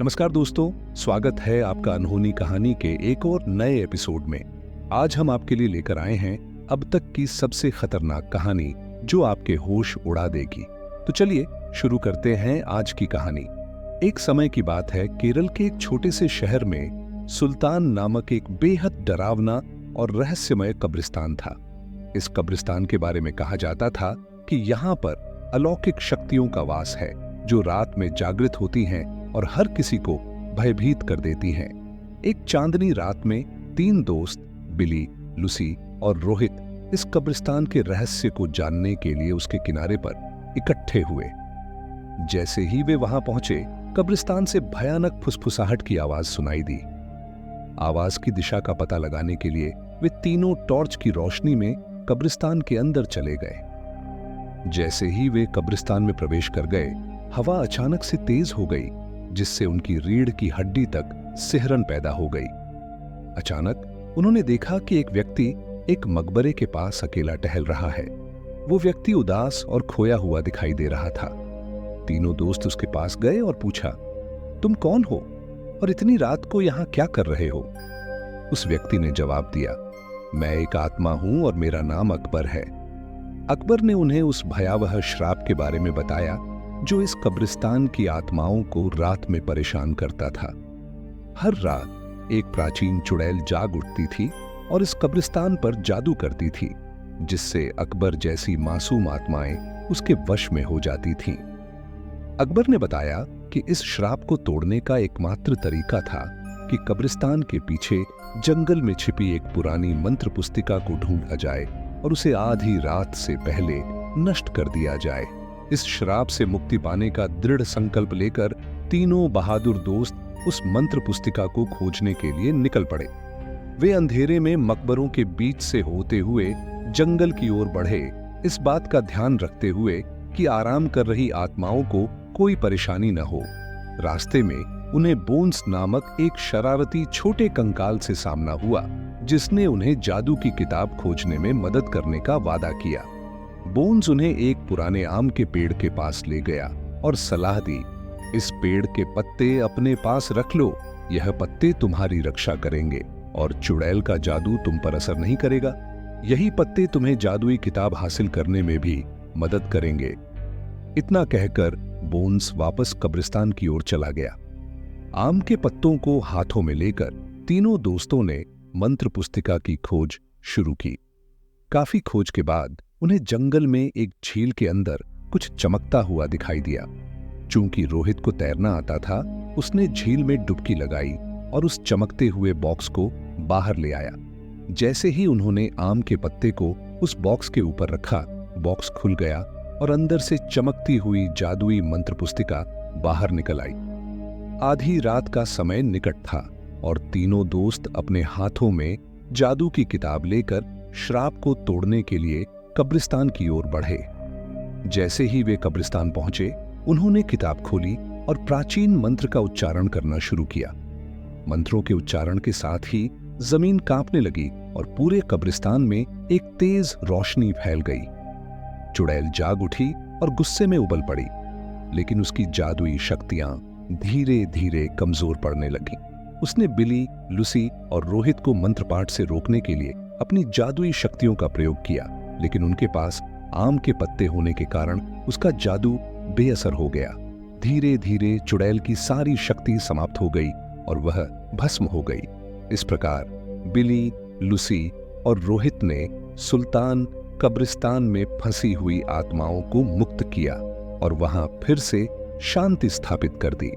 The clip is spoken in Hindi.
नमस्कार दोस्तों, स्वागत है आपका अनहोनी कहानी के एक और नए एपिसोड में। आज हम आपके लिए लेकर आए हैं अब तक की सबसे खतरनाक कहानी जो आपके होश उड़ा देगी। तो चलिए शुरू करते हैं आज की कहानी। एक समय की बात है, केरल के एक छोटे से शहर में सुल्तान नामक एक बेहद डरावना और रहस्यमय कब्रिस्तान था। इस कब्रिस्तान के बारे में कहा जाता था कि यहाँ पर अलौकिक शक्तियों का वास है जो रात में जागृत होती हैं और हर किसी को भयभीत कर देती हैं। एक चांदनी रात में 3 दोस्त बिली, लुसी और रोहित इस कब्रिस्तान के रहस्य को जानने के लिए उसके किनारे पर इकट्ठे हुए। जैसे ही वे वहां पहुंचे, कब्रिस्तान से भयानक फुसफुसाहट की आवाज सुनाई दी। आवाज की दिशा का पता लगाने के लिए वे तीनों टॉर्च की रोशनी में कब्रिस्तान के अंदर चले गए। जैसे ही वे कब्रिस्तान में प्रवेश कर गए, हवा अचानक से तेज हो गई, जिससे उनकी रीढ़ की हड्डी तक सिहरन पैदा हो गई। अचानक उन्होंने देखा कि एक व्यक्ति एक मकबरे के पास अकेला टहल रहा है। वो व्यक्ति उदास और खोया हुआ दिखाई दे रहा था। तीनों दोस्त उसके पास गए और पूछा, तुम कौन हो और इतनी रात को यहां क्या कर रहे हो? उस व्यक्ति ने जवाब दिया, मैं एक आत्मा हूं और मेरा नाम अकबर है। अकबर ने उन्हें उस भयावह श्राप के बारे में बताया जो इस कब्रिस्तान की आत्माओं को रात में परेशान करता था। हर रात एक प्राचीन चुड़ैल जाग उठती थी और इस कब्रिस्तान पर जादू करती थी, जिससे अकबर जैसी मासूम आत्माएं उसके वश में हो जाती थीं। अकबर ने बताया कि इस श्राप को तोड़ने का एकमात्र तरीका था कि कब्रिस्तान के पीछे जंगल में छिपी एक पुरानी मंत्र पुस्तिका को ढूंढा जाए और उसे आधी रात से पहले नष्ट कर दिया जाए। इस श्राप से मुक्ति पाने का दृढ़ संकल्प लेकर तीनों बहादुर दोस्त उस मंत्र पुस्तिका को खोजने के लिए निकल पड़े। वे अंधेरे में मकबरों के बीच से होते हुए जंगल की ओर बढ़े, इस बात का ध्यान रखते हुए कि आराम कर रही आत्माओं को कोई परेशानी न हो। रास्ते में उन्हें बोन्स नामक एक शरारती छोटे कंकाल से सामना हुआ, जिसने उन्हें जादू की किताब खोजने में मदद करने का वादा किया। बोन्स उन्हें एक पुराने आम के पेड़ के पास ले गया और सलाह दी, इस पेड़ के पत्ते अपने पास रख लो, यह पत्ते तुम्हारी रक्षा करेंगे और चुड़ैल का जादू तुम पर असर नहीं करेगा। यही पत्ते तुम्हें जादुई किताब हासिल करने में भी मदद करेंगे। इतना कहकर बोन्स वापस कब्रिस्तान की ओर चला गया। आम के पत्तों को हाथों में लेकर तीनों दोस्तों ने मंत्र पुस्तिका की खोज शुरू की। काफी खोज के बाद उन्हें जंगल में एक झील के अंदर कुछ चमकता हुआ दिखाई दिया। चूंकि रोहित को तैरना आता था, उसने झील में डुबकी लगाई और उस चमकते हुए बॉक्स को बाहर ले आया। जैसे ही उन्होंने आम के पत्ते को उस बॉक्स के ऊपर रखा, बॉक्स खुल गया और अंदर से चमकती हुई जादुई मंत्र पुस्तिका बाहर निकल आई। आधी रात का समय निकट था और तीनों दोस्त अपने हाथों में जादू की किताब लेकर श्राप को तोड़ने के लिए कब्रिस्तान की ओर बढ़े। जैसे ही वे कब्रिस्तान पहुंचे, उन्होंने किताब खोली और प्राचीन मंत्र का उच्चारण करना शुरू किया। मंत्रों के उच्चारण के साथ ही जमीन कांपने लगी और पूरे कब्रिस्तान में एक तेज रोशनी फैल गई। चुड़ैल जाग उठी और गुस्से में उबल पड़ी, लेकिन उसकी जादुई शक्तियां धीरे धीरे कमजोर पड़ने लगीं। उसने बिली, लुसी और रोहित को मंत्रपाठ से रोकने के लिए अपनी जादुई शक्तियों का प्रयोग किया, लेकिन उनके पास आम के पत्ते होने के कारण उसका जादू बेअसर हो गया। धीरे धीरे चुड़ैल की सारी शक्ति समाप्त हो गई और वह भस्म हो गई। इस प्रकार बिली, लुसी और रोहित ने सुल्तान कब्रिस्तान में फंसी हुई आत्माओं को मुक्त किया और वहां फिर से शांति स्थापित कर दी।